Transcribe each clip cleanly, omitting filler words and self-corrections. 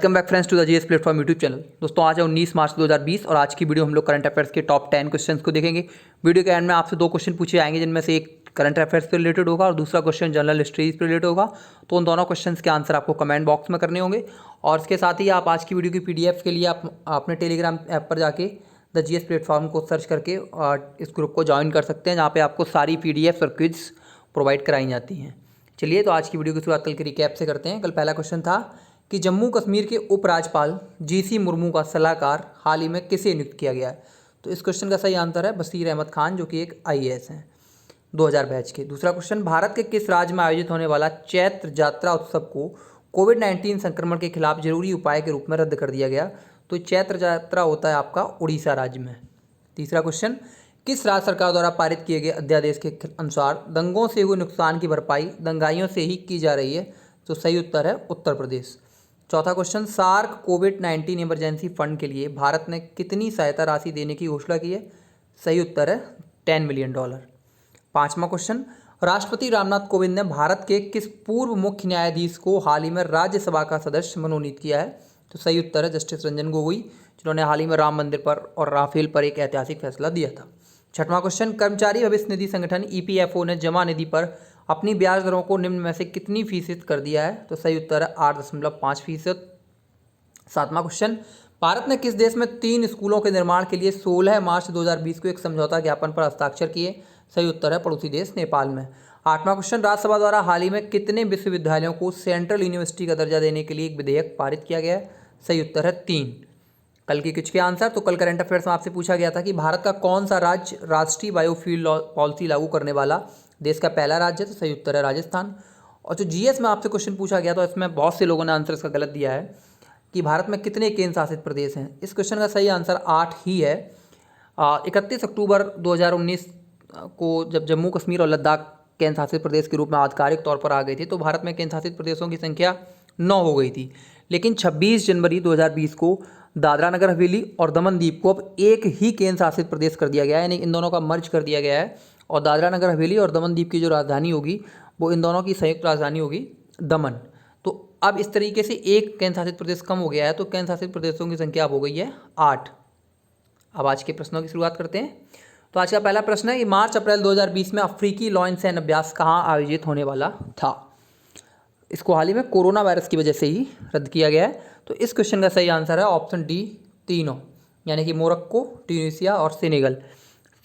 Welcome back friends to the GS platform YouTube channel. दोस्तों आज है 19 मार्च 2020 और आज की वीडियो हम लोग करंट अफेयर्स के टॉप 10 क्वेश्चंस को देखेंगे। वीडियो के एंड में आपसे दो क्वेश्चन पूछे जाएंगे, जिनमें से एक करंट अफेयर्स से रिलेटेड होगा और दूसरा क्वेश्चन जनरल हिस्ट्रीज से रिलेटेड होगा। तो उन दोनों क्वेश्चंस के आंसर आपको कमेंट बॉक्स में करने होंगे और इसके साथ ही आप आज की वीडियो की पीडीएफ के लिए आप अपने टेलीग्राम ऐप पर जाके द जीएस प्लेटफॉर्म को सर्च करके इस ग्रुप को ज्वाइन कर सकते हैं, जहाँ पे आपको सारी पीडीएफ और क्विज प्रोवाइड कराई जाती हैं। चलिए तो आज की वीडियो की शुरुआत कल के रिकैप से करते हैं। कल पहला क्वेश्चन था कि जम्मू कश्मीर के उपराज्यपाल जीसी मुर्मू का सलाहकार हाल ही में किसे नियुक्त किया गया है। तो इस क्वेश्चन का सही आंसर है बशीर अहमद खान, जो कि एक आईएएस हैं 2000 बैच के। दूसरा क्वेश्चन, भारत के किस राज्य में आयोजित होने वाला चैत्र यात्रा उत्सव को कोविड-19 संक्रमण के खिलाफ जरूरी उपाय के रूप में रद्द कर दिया गया। तो चैत्र यात्रा होता है आपका उड़ीसा राज्य में। तीसरा क्वेश्चन, किस राज्य सरकार द्वारा पारित किए गए अध्यादेश के अनुसार दंगों से हुए नुकसान की भरपाई दंगाइयों से ही की जा रही है। तो सही उत्तर है उत्तर प्रदेश। चौथा क्वेश्चन, सार्क कोविड-19 इमरजेंसी फंड के लिए भारत ने कितनी सहायता राशि देने की घोषणा की है। सही उत्तर है $10 मिलियन। पांचवा क्वेश्चन, राष्ट्रपति रामनाथ कोविंद ने भारत के किस पूर्व मुख्य न्यायाधीश को हाल ही में राज्यसभा का सदस्य मनोनीत किया है। तो सही उत्तर है जस्टिस रंजन गोगोई, जिन्होंने हाल ही में राम मंदिर पर और राफेल पर एक ऐतिहासिक फैसला दिया था। छठवां क्वेश्चन, कर्मचारी भविष्य निधि संगठन ईपीएफओ ने जमा निधि पर अपनी ब्याज दरों को निम्न में से कितनी फीसद कर दिया है। तो सही उत्तर है 8.5%। सातवां क्वेश्चन, भारत ने किस देश में 3 स्कूलों के निर्माण के लिए 16 मार्च 2020 को एक समझौता ज्ञापन पर हस्ताक्षर किए। सही उत्तर है पड़ोसी देश नेपाल में। आठवां क्वेश्चन, राज्यसभा द्वारा हाल ही में कितने विश्वविद्यालयों को सेंट्रल यूनिवर्सिटी का दर्जा देने के लिए एक विधेयक पारित किया गया है। सही उत्तर है 3। कल के कुछ के आंसर, तो कल करंट अफेयर्स में आपसे पूछा गया था कि भारत का कौन सा राज्य राष्ट्रीय बायोफ्यूल पॉलिसी लागू करने वाला देश का पहला राज्य है। तो सही उत्तर है राजस्थान। और जो जीएस में आपसे क्वेश्चन पूछा गया तो इसमें बहुत से लोगों ने आंसर इसका गलत दिया है कि भारत में कितने केंद्र शासित प्रदेश हैं। इस क्वेश्चन का सही आंसर 8 ही है। 31 अक्टूबर 2019 को जब जम्मू कश्मीर और लद्दाख केंद्र शासित प्रदेश के रूप में आधिकारिक तौर पर आ गई थी, तो भारत में केंद्र शासित प्रदेशों की संख्या 9 हो गई थी। लेकिन 26 जनवरी 2020 को दादरा नगर हवेली और दमन दीव को अब एक ही केंद्र शासित प्रदेश कर दिया गया है, यानी इन दोनों का मर्ज कर दिया गया है। और दादरा नगर हवेली और दमन दीव की जो राजधानी होगी वो इन दोनों की संयुक्त राजधानी होगी दमन। तो अब इस तरीके से एक केंद्र शासित प्रदेश कम हो गया है, तो केंद्र शासित प्रदेशों की संख्या अब हो गई है 8। अब आज के प्रश्नों की शुरुआत करते हैं। तो आज का पहला प्रश्न है कि मार्च अप्रैल 2020 में अफ्रीकी लॉयन सैन्य अभ्यास कहाँ आयोजित होने वाला था। इसको हाल ही में कोरोना वायरस की वजह से ही रद्द किया गया है। तो इस क्वेश्चन का सही आंसर है ऑप्शन डी, तीनों, यानी कि मोरक्को, ट्यूनीशिया और सेनेगल,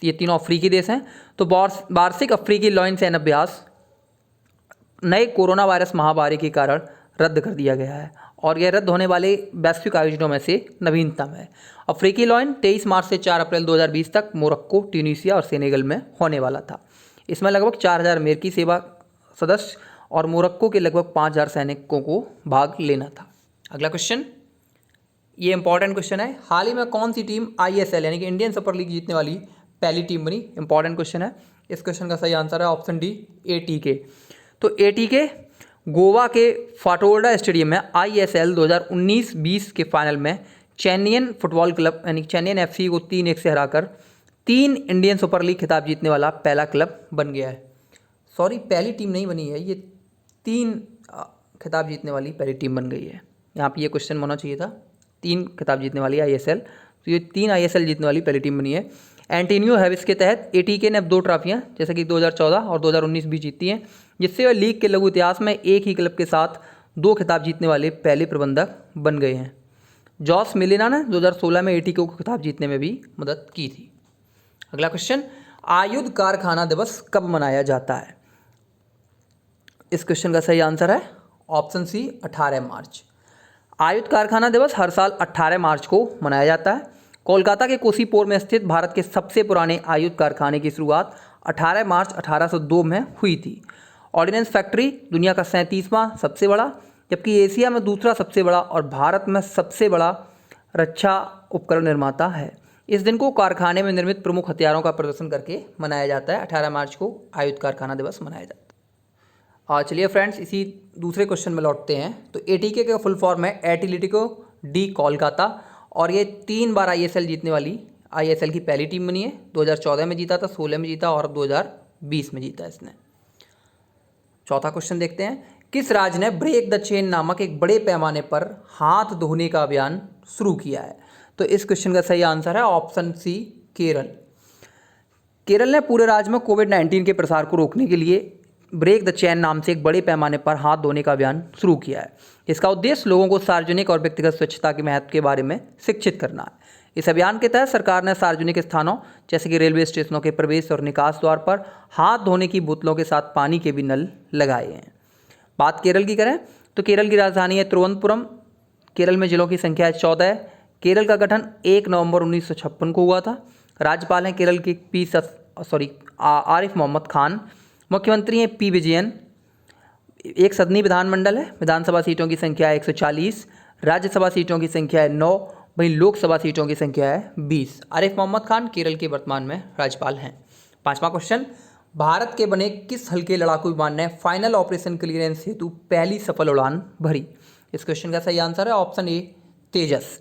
ये तीनों अफ्रीकी देश हैं। तो वार्षिक अफ्रीकी लॉयन सैन्य अभ्यास नए कोरोना वायरस महामारी के कारण रद्द कर दिया गया है और यह रद्द होने वाले वैश्विक आयोजनों में से नवीनतम है। अफ्रीकी लॉयन 23 मार्च से 4 अप्रैल 2020 तक मोरक्को, ट्यूनीशिया और सेनेगल में होने वाला था। इसमें लगभग 4000 अमेरिकी सेवा सदस्य और मोरक्को के लगभग 5000 सैनिकों को भाग लेना था। अगला क्वेश्चन, ये इंपॉर्टेंट क्वेश्चन है। हाल ही में कौन सी टीम आईएसएल यानी कि इंडियन सुपर लीग जीतने वाली पहली टीम बनी। इंपॉर्टेंट क्वेश्चन है। इस क्वेश्चन का सही आंसर है ऑप्शन डी, एटीके। तो एटीके गोवा के फाटोर्डा स्टेडियम में आईएसएल 2019-20 के फाइनल में चेन्नईयन फुटबॉल क्लब यानी चेन्नईयन एफसी को 3-1 से हराकर 3 इंडियन सुपर लीग खिताब जीतने वाला पहला क्लब बन गया है। सॉरी, पहली टीम नहीं बनी है, ये 3 खिताब जीतने वाली पहली टीम बन गई है। यहाँ पे ये क्वेश्चन होना चाहिए था, 3 खिताब जीतने वाली आईएसएल। तो ये 3 आईएसएल जीतने वाली पहली टीम बनी है। एंटोनियो हैविस के तहत एटीके ने अब 2 ट्रॉफियाँ जैसे कि 2014 और 2019 भी जीती हैं, जिससे वह लीग के लघु इतिहास में एक ही क्लब के साथ 2 खिताब जीतने वाले पहले प्रबंधक बन गए हैं। जॉस मिलिना ने 2016 में एटीके को खिताब जीतने में भी मदद की थी। अगला क्वेश्चन, आयुध कारखाना दिवस कब मनाया जाता है। इस क्वेश्चन का सही आंसर है ऑप्शन सी, 18 मार्च। आयुध कारखाना दिवस हर साल 18 मार्च को मनाया जाता है। कोलकाता के कोसीपुर में स्थित भारत के सबसे पुराने आयुध कारखाने की शुरुआत 18 मार्च 1802 में हुई थी। ऑर्डिनेंस फैक्ट्री दुनिया का 37वां सबसे बड़ा, जबकि एशिया में दूसरा सबसे बड़ा और भारत में सबसे बड़ा रक्षा उपकरण निर्माता है। इस दिन को कारखाने में निर्मित प्रमुख हथियारों का प्रदर्शन करके मनाया जाता है। 18 मार्च को आयुध कारखाना दिवस मनाया जाता है। चलिए फ्रेंड्स, इसी दूसरे क्वेश्चन में लौटते हैं। तो एटीके का फुल फॉर्म है एटलेटिको डी कोलकाता और ये 3 बार आईएसएल जीतने वाली आईएसएल की पहली टीम बनी है। 2014 में जीता था, 16 में जीता और 2020 में जीता इसने। चौथा क्वेश्चन देखते हैं किस राज्य ने ब्रेक द चेन नामक एक बड़े पैमाने पर हाथ धोने का अभियान शुरू किया है? तो इस क्वेश्चन का सही आंसर है ऑप्शन सी, केरल। केरल ने पूरे राज्य में कोविड-19 के प्रसार को रोकने के लिए ब्रेक द चेन नाम से एक बड़े पैमाने पर हाथ धोने का अभियान शुरू किया है। इसका उद्देश्य लोगों को सार्वजनिक और व्यक्तिगत स्वच्छता के महत्व के बारे में शिक्षित करना है। इस अभियान के तहत सरकार ने सार्वजनिक स्थानों जैसे कि रेलवे स्टेशनों के प्रवेश और निकास द्वार पर हाथ धोने की बोतलों के साथ पानी के भी नल लगाए हैं। बात केरल की करें तो केरल की राजधानी है तिरुवनंतपुरम। केरल में जिलों की संख्या है 14। केरल का गठन 1 नवंबर 1956 को हुआ था। राज्यपाल हैं केरल के आरिफ मोहम्मद खान। मुख्यमंत्री हैं पी विजयन। एक सदनी विधानमंडल है। विधानसभा सीटों की संख्या है 140। राज्यसभा सीटों की संख्या है 9। वहीं लोकसभा सीटों की संख्या है 20। आरिफ मोहम्मद खान केरल के वर्तमान में राज्यपाल हैं। 5वां क्वेश्चन, भारत के बने किस हल्के लड़ाकू विमान ने फाइनल ऑपरेशन क्लियरेंस हेतु पहली सफल उड़ान भरी? इस क्वेश्चन का सही आंसर है ऑप्शन ए, तेजस।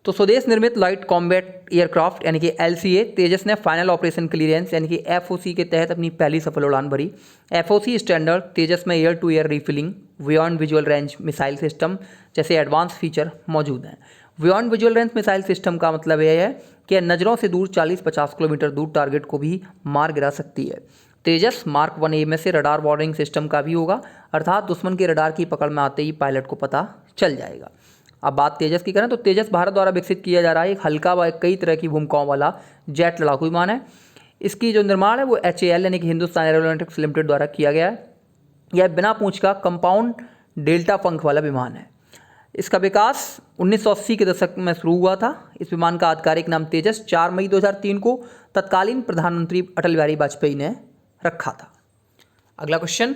तो स्वदेश निर्मित लाइट कॉम्बैट एयरक्राफ्ट यानी कि LCA तेजस ने फाइनल ऑपरेशन क्लियरेंस यानी कि FOC के तहत अपनी पहली सफल उड़ान भरी। FOC स्टैंडर्ड तेजस में air to air refilling, beyond visual range missile system जैसे एडवांस फीचर मौजूद हैं। Beyond visual range missile system का मतलब यह है कि नज़रों से दूर 40-50 किलोमीटर दूर टारगेट को भी मार गिरा सकती है। तेजस मार्क 1A में से रडार वार्निंग सिस्टम का भी होगा, अर्थात दुश्मन के रडार की पकड़ में आते ही पायलट को पता चल जाएगा। अब बात तेजस की करें तो तेजस भारत द्वारा विकसित किया जा रहा है एक हल्का व कई तरह की भूमिकाओं वाला जेट लड़ाकू विमान है। इसकी जो निर्माण है वो HAL यानी कि हिंदुस्तान एरोनॉटिक्स लिमिटेड द्वारा किया गया है। यह बिना पूंछ का कंपाउंड डेल्टा पंख वाला विमान है। इसका विकास 1980 के दशक में शुरू हुआ था। इस विमान का आधिकारिक नाम तेजस 4 मई 2003 को तत्कालीन प्रधानमंत्री अटल बिहारी वाजपेयी ने रखा था। अगला क्वेश्चन,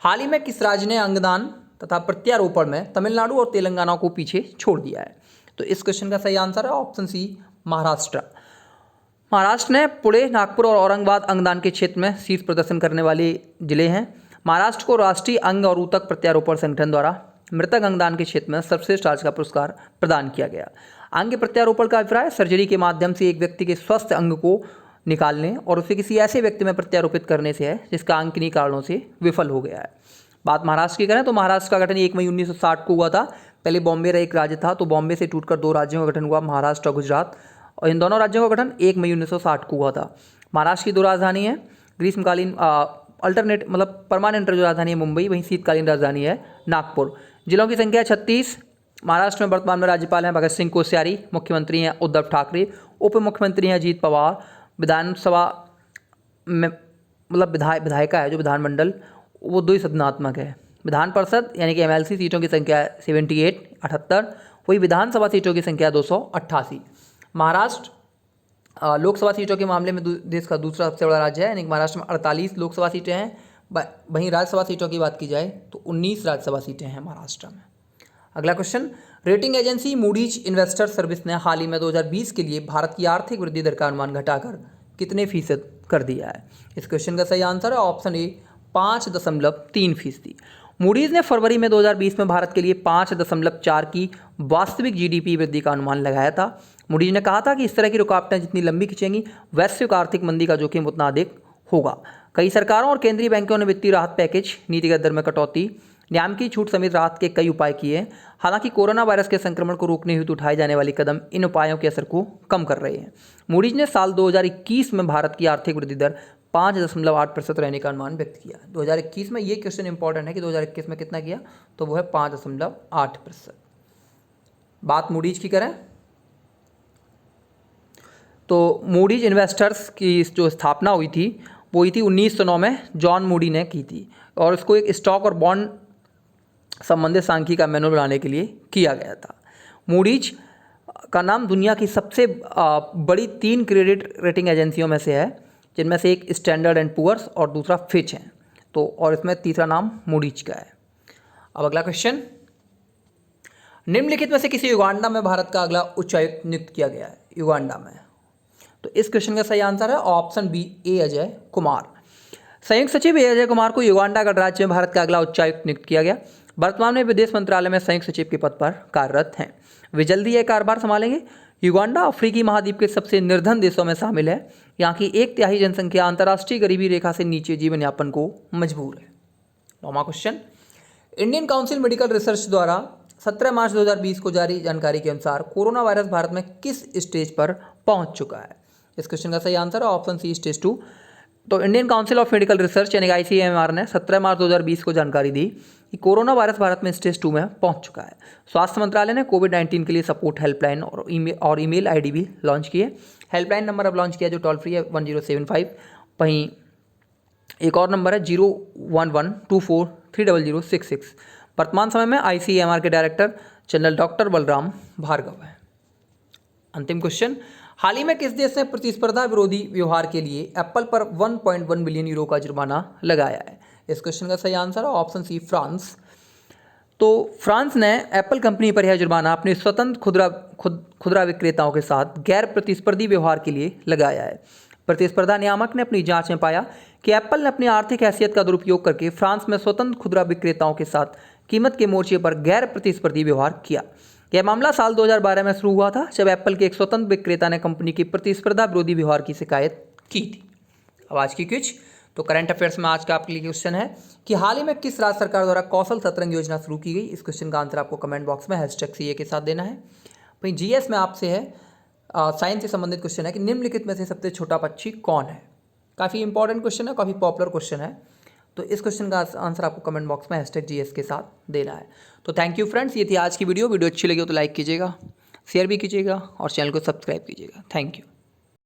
हाल ही में किस राज्य ने अंगदान तथा प्रत्यारोपण में तमिलनाडु और तेलंगाना को पीछे छोड़ दिया है? तो इस क्वेश्चन का सही आंसर है ऑप्शन सी, महाराष्ट्र। महाराष्ट्र ने पुणे, नागपुर और औरंगाबाद अंगदान के क्षेत्र में शीर्ष प्रदर्शन करने वाले जिले हैं। महाराष्ट्र को राष्ट्रीय अंग और ऊतक प्रत्यारोपण संगठन द्वारा मृतक अंगदान के क्षेत्र में सर्वश्रेष्ठ राज्य का पुरस्कार प्रदान किया गया। अंग प्रत्यारोपण का अभिप्राय सर्जरी के माध्यम से एक व्यक्ति के स्वस्थ अंग को निकालने और उसे किसी ऐसे व्यक्ति में प्रत्यारोपित करने से है जिसका अंग किन्हीं कारणों से विफल हो गया है। बात महाराष्ट्र की करें तो महाराष्ट्र का गठन 1 मई 1960 को हुआ था। पहले बॉम्बे एक राज्य था, तो बॉम्बे से टूटकर 2 राज्यों का गठन हुआ, महाराष्ट्र और गुजरात, और इन दोनों राज्यों का गठन 1 मई 1960 को हुआ था। महाराष्ट्र की 2 राजधानी है। ग्रीष्मकालीन अल्टरनेट मतलब परमानेंट जो राजधानी है मुंबई, वहीं शीतकालीन राजधानी है नागपुर। जिलों की संख्या 36। महाराष्ट्र में वर्तमान में राज्यपाल हैं भगत सिंह कोश्यारी। मुख्यमंत्री हैं उद्धव ठाकरे। उप मुख्यमंत्री हैं अजीत पवार। विधानसभा में मतलब विधायिका है जो विधानमंडल वो 2 सदनात्मक है। विधान परिषद यानी कि MLC सीटों की संख्या 78। वही विधानसभा सीटों की संख्या 288। महाराष्ट्र लोकसभा सीटों के मामले में देश का दूसरा सबसे बड़ा राज्य है, यानी कि महाराष्ट्र में 48 लोकसभा सीटें हैं। वहीं राज्यसभा सीटों की बात की जाए तो 19 राज्यसभा सीटें हैं महाराष्ट्र में। अगला question, rating agency Moody's investor service ने हाल ही में 2020 के लिए भारत की आर्थिक वृद्धि दर का अनुमान घटाकर कितने फीसद कर दिया है? इस क्वेश्चन का सही आंसर है ऑप्शन ए, 5.3%। मूडीज ने फरवरी में 2020 में भारत के लिए 5.4 की वास्तविक GDP वृद्धि का अनुमान लगाया था। मूडीज ने कहा था कि इस तरह की रुकावटें जितनी लंबी खिंचेंगी, वैश्विक आर्थिक मंदी का जोखिम उतना अधिक होगा। कई सरकारों और केंद्रीय बैंकों ने वित्तीय राहत पैकेज, नीतिगत दर में कटौती, न्यामकी छूट समेत राहत के कई उपाय किए हैं। हालांकि कोरोना वायरस के संक्रमण को रोकने हेतु उठाए जाने वाले कदम इन उपायों के असर को कम कर रहे हैं। मूडीज ने साल 2021 में भारत की आर्थिक वृद्धि दर 5.8% रहने का अनुमान व्यक्त किया। 2021 में ये क्वेश्चन इंपॉर्टेंट है कि 2021 में कितना किया, तो वो है 5.8%। बात मूडीज की करें तो मूडीज इन्वेस्टर्स की जो स्थापना हुई थी वो हुई थी 1909 में जॉन मूडी ने की थी, और इसको एक स्टॉक और बॉन्ड संबंधित सांख्यिकी का मैनुअल बनाने के लिए किया गया था। मूडीज का नाम दुनिया की सबसे बड़ी 3 क्रेडिट रेटिंग एजेंसियों में से है, जिनमें से एक स्टैंडर्ड एंड पुअर्स और दूसरा फिच है, तो और इसमें तीसरा नाम मूडीज का है। अब अगला क्वेश्चन, निम्नलिखित में से किसी युगांडा में भारत का अगला उच्चायुक्त नियुक्त किया गया है? युगांडा में, तो इस क्वेश्चन का सही आंसर है ऑप्शन बी, ए अजय कुमार। संयुक्त सचिव ए अजय कुमार को युगांडा गणराज्य में भारत का अगला उच्चायुक्त नियुक्त किया गया। वर्तमान में विदेश मंत्रालय में संयुक्त सचिव के पद पर कार्यरत हैं। वे जल्दी यह कार्यभार संभालेंगे। युगांडा अफ्रीकी महाद्वीप के सबसे निर्धन देशों में शामिल है। यहाँ की 1/3 जनसंख्या अंतर्राष्ट्रीय गरीबी रेखा से नीचे जीवन यापन को मजबूर है। 9वां question, Indian council medical research द्वारा 17 मार्च 2020 को जारी जानकारी के अनुसार कोरोना वायरस भारत में किस स्टेज पर पहुंच चुका है? इस क्वेश्चन का सही आंसर है ऑप्शन सी, स्टेज 2। तो Indian council of medical research यानी ICMR ने 17 मार्च 2020 को जानकारी दी कि कोरोना वायरस भारत में स्टेज 2 में पहुंच चुका है। स्वास्थ्य मंत्रालय ने कोविड-19 के लिए सपोर्ट हेल्पलाइन और ईमेल ID भी लॉन्च किए। हेल्पलाइन नंबर अब लॉन्च किया जो टोल फ्री है 1075। वहीं एक और नंबर है 0112430066। वर्तमान समय में ICMR के director general doctor Balram Bhargava है। अंतिम क्वेश्चन, हाल ही में किस देश ने प्रतिस्पर्धा विरोधी व्यवहार के लिए एप्पल पर 1.1 बिलियन यूरो का जुर्माना लगाया है? इस क्वेश्चन का सही आंसर है ऑप्शन सी, फ्रांस। तो फ्रांस ने एप्पल कंपनी पर यह जुर्माना अपने स्वतंत्र खुदरा विक्रेताओं के साथ गैर प्रतिस्पर्धी व्यवहार के लिए लगाया है। प्रतिस्पर्धा नियामक ने अपनी जांच में पाया कि एप्पल ने अपनी आर्थिक हैसियत का दुरुपयोग करके फ्रांस में स्वतंत्र खुदरा विक्रेताओं के साथ कीमत के मोर्चे पर गैर प्रतिस्पर्धी व्यवहार किया। यह मामला साल 2012 में शुरू हुआ था जब एप्पल के एक स्वतंत्र विक्रेता ने कंपनी की प्रतिस्पर्धा विरोधी व्यवहार की शिकायत की थी। अब आज की क्विज, तो करंट अफेयर्स में आज का आपके लिए क्वेश्चन है कि हाल ही में किस राज्य सरकार द्वारा कौशल सतरंग योजना शुरू की गई? इस क्वेश्चन का आंसर आपको कमेंट बॉक्स में #CA के साथ देना है। वहीं GS में आपसे है साइंस से संबंधित क्वेश्चन है कि निम्नलिखित में से सबसे छोटा पक्षी कौन है? काफ़ी इंपॉर्टेंट क्वेश्चन है, काफ़ी पॉपुलर क्वेश्चन है। तो इस क्वेश्चन का आंसर आपको कमेंट बॉक्स में #GS के साथ देना है। तो थैंक यू फ्रेंड्स, ये थी आज की वीडियो अच्छी लगी हो तो लाइक कीजिएगा, शेयर भी कीजिएगा और चैनल को सब्सक्राइब कीजिएगा। Thank you.